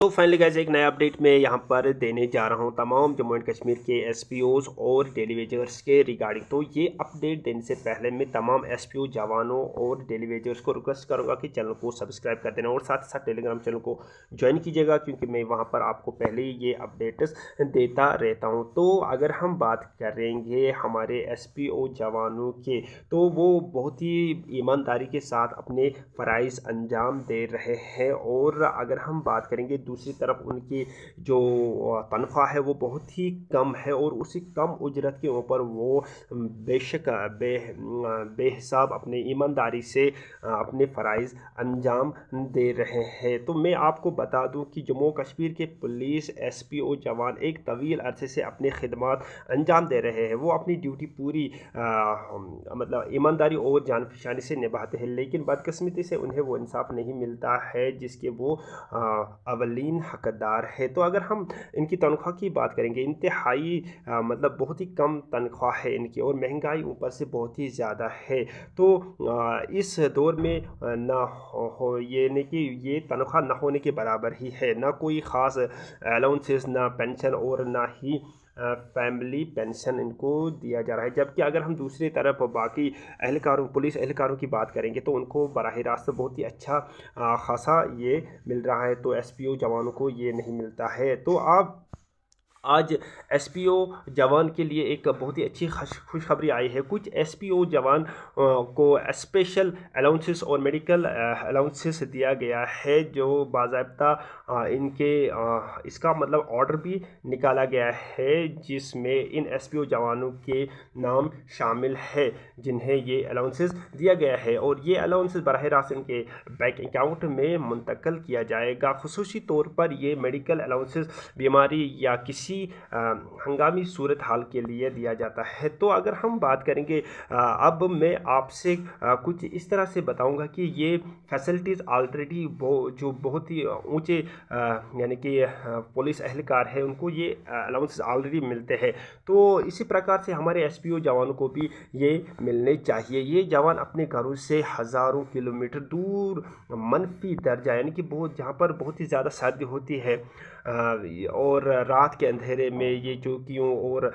तो finally guys एक नया अपडेट मैं यहाँ पर देने जा रहा हूँ तमाम जम्मू एंड कश्मीर के एसपीओज और डेली वेजर्स के रिगार्डिंग। तो ये अपडेट देने से पहले मैं तमाम एसपीओ जवानों और डेली वेजर्स को रिक्वेस्ट करूँगा कि चैनल को सब्सक्राइब कर देना और साथ ही साथ टेलीग्राम चैनल को ज्वाइन कीजिएगा, क्योंकि मैं वहाँ पर आपको पहले ही ये अपडेट्स देता रहता हूँ। तो अगर हम बात करेंगे हमारे एसपीओ जवानों के, तो वो बहुत ही ईमानदारी के साथ अपने फ़राइज़ अंजाम दे रहे हैं। और अगर हम बात करेंगे दूसरी तरफ उनकी जो तनख्वाह है वो बहुत ही कम है, और उसी कम उजरत के ऊपर वो बेशक बेहिसाब अपने ईमानदारी से अपने फ़राइज़ अंजाम दे रहे हैं। तो मैं आपको बता दूं कि जम्मू कश्मीर के पुलिस एसपीओ जवान एक तवील अरसे से अपने खिदमात अंजाम दे रहे हैं। वो अपनी ड्यूटी पूरी मतलब ईमानदारी और जानफशानी से निभाते हैं, लेकिन बदकिस्मती से उन्हें वो इंसाफ नहीं मिलता है जिसके वो अवलीन हकदार है। तो अगर हम इनकी तनख्वाह की बात करेंगे, इंतहाई मतलब बहुत ही कम तनख्वाह है इनकी, और महंगाई ऊपर से बहुत ही ज़्यादा है। तो इस दौर में ना हो ये नहीं कि ये तनख्वाह ना होने के बराबर ही है, ना कोई ख़ास अलाउंसेस, ना पेंशन और ना ही फैमिली पेंशन इनको दिया जा रहा है। जबकि अगर हम दूसरी तरफ बाकी एहलकारों, पुलिस एहलकारों की बात करेंगे, तो उनको बराह रास्त बहुत ही अच्छा खासा ये मिल रहा है। तो एसपीओ जवानों को ये नहीं मिलता है। तो आप आज एसपीओ जवान के लिए एक बहुत ही अच्छी खुशखबरी आई है। कुछ एसपीओ जवान को स्पेशल अलाउंसेस और मेडिकल अलाउंसेस दिया गया है, जो बाज़ाब्ता इनके इसका मतलब ऑर्डर भी निकाला गया है, जिसमें इन एसपीओ जवानों के नाम शामिल है जिन्हें ये अलाउंसेस दिया गया है। और ये अलाउंसेस बराह रास्त इनके बैंक अकाउंट में मुंतकिल किया जाएगा। खुसूसी तौर पर ये मेडिकल अलाउंसेस बीमारी या किसी हंगामी सूरत हाल के लिए दिया जाता है। तो अगर हम बात करेंगे, अब मैं आपसे कुछ इस तरह से बताऊंगा कि ये फैसिलिटीज़ ऑलरेडी जो बहुत ही ऊंचे यानी कि पुलिस एहलकार है उनको ये अलाउंसेस ऑलरेडी मिलते हैं। तो इसी प्रकार से हमारे एसपीओ जवानों को भी ये मिलने चाहिए। ये जवान अपने घरों से हज़ारों किलोमीटर दूर मनफी दर्जा यानी कि बहुत जहाँ पर बहुत ही ज़्यादा सर्दी होती है और रात के अंधेरे में ये चौकियों और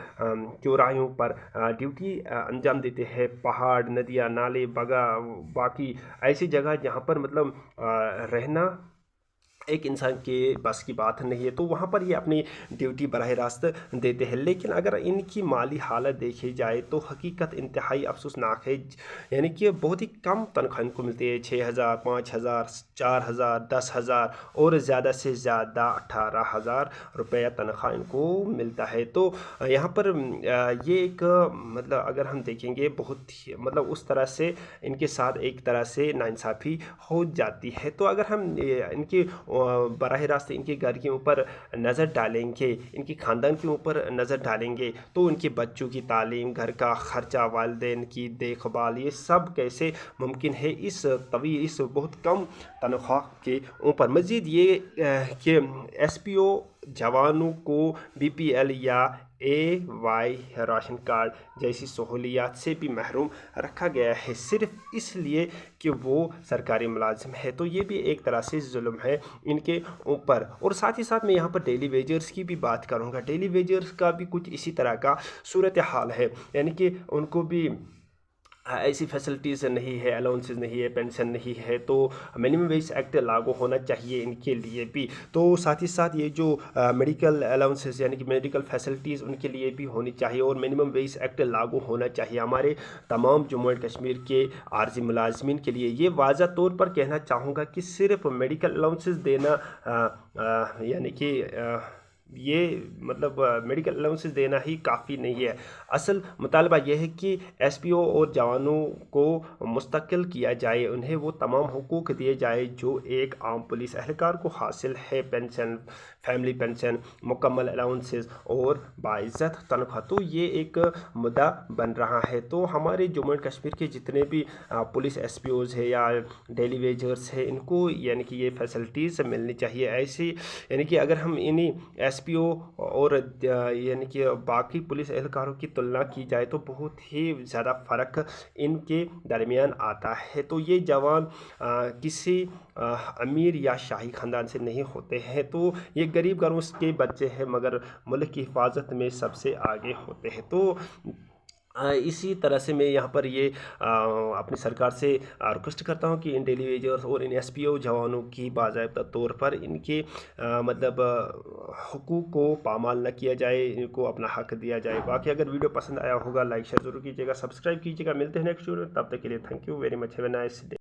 चौराहों पर ड्यूटी अंजाम देते हैं। पहाड़, नदियाँ, नाले, बाकी ऐसी जगह जहाँ पर मतलब रहना एक इंसान के बस की बात नहीं है, तो वहाँ पर ये अपनी ड्यूटी बराह रास्त देते हैं। लेकिन अगर इनकी माली हालत देखी जाए तो हकीकत इंतहाई अफसोसनाक है। यानी कि बहुत ही कम तनख्वाह इनको मिलती है, 6,000, 5,000, 4,000, 10,000 और ज़्यादा से ज़्यादा 18,000 रुपया तनख्वाह इनको मिलता है। तो यहाँ पर ये एक मतलब अगर हम देखेंगे बहुत ही मतलब उस तरह से इनके साथ एक तरह से नाइंसाफ़ी हो जाती है। तो अगर हम इनके बराह रास्त इनके घर के ऊपर नज़र डालेंगे, इनके ख़ानदान के ऊपर नज़र डालेंगे, तो उनके बच्चों की तालीम, घर का ख़र्चा, वालिदैन की देखभाल, ये सब कैसे मुमकिन है इस बहुत कम तनख्वाह के ऊपर। मज़ीद ये कि एसपीओ जवानों को बीपीएल या AY राशन कार्ड जैसी सहूलियात से भी महरूम रखा गया है, सिर्फ इसलिए कि वो सरकारी मुलाजिम है। तो ये भी एक तरह से जुल्म है इनके ऊपर। और साथ ही साथ मैं यहाँ पर डेली वेजर्स की भी बात करूँगा। डेली वेजर्स का भी कुछ इसी तरह का सूरत हाल है, यानी कि उनको भी ऐसी फैसिलिटीज़ नहीं है, अलाउंसेस नहीं है, पेंशन नहीं है। तो मिनिमम वेज एक्ट लागू होना चाहिए इनके लिए भी। तो साथ ही साथ ये जो मेडिकल अलाउंसेस यानी कि मेडिकल फैसिलिटीज़ उनके लिए भी होनी चाहिए, और मिनिमम वेज एक्ट लागू होना चाहिए हमारे तमाम जम्मू एंड कश्मीर के आर्जी मुलाजमीन के लिए। ये वाज़ा तौर पर कहना चाहूँगा कि सिर्फ मेडिकल अलाउंसेस देना यानी कि ये मतलब मेडिकल अलाउंसेस देना ही काफ़ी नहीं है। असल मुतालबा यह है कि एसपीओ और जवानों को मुस्तकिल किया जाए, उन्हें वो तमाम हुकूक दिए जाए जो एक आम पुलिस एहलकार को हासिल है। पेंशन, फैमिली पेंशन, मुकम्मल अलाउंसेस और बाइज़्ज़त तनख्वाह। तो ये एक मुद्दा बन रहा है। तो हमारे जम्मू एंड कश्मीर के जितने भी पुलिस एसपीओज़ है या डेली वेजर्स है, इनको यानी कि ये फैसिलिटीज़ मिलनी चाहिए ऐसी। यानी कि अगर हम इन्हीं एसपीओ और यानी कि बाकी पुलिस एहलकारों की तुलना की जाए तो बहुत ही ज़्यादा फ़र्क इनके दरमियान आता है। तो ये जवान किसी अमीर या शाही ख़ानदान से नहीं होते हैं, तो ये गरीब घरों के बच्चे हैं मगर मुल्क की हिफाजत में सबसे आगे होते हैं। तो इसी तरह से मैं यहाँ पर ये अपनी सरकार से रिक्वेस्ट करता हूँ कि इन डेली वेजर्स और इन एसपीओ जवानों की बाज़ाब्ता तौर पर इनके मतलब हुकूक को पामाल न किया जाए, इनको अपना हक दिया जाए। बाकी अगर वीडियो पसंद आया होगा लाइक शेयर ज़रूर कीजिएगा, सब्सक्राइब कीजिएगा। मिलते हैं नेक्स्ट वीडियो में, तब तक के लिए thank you very much, have a nice day.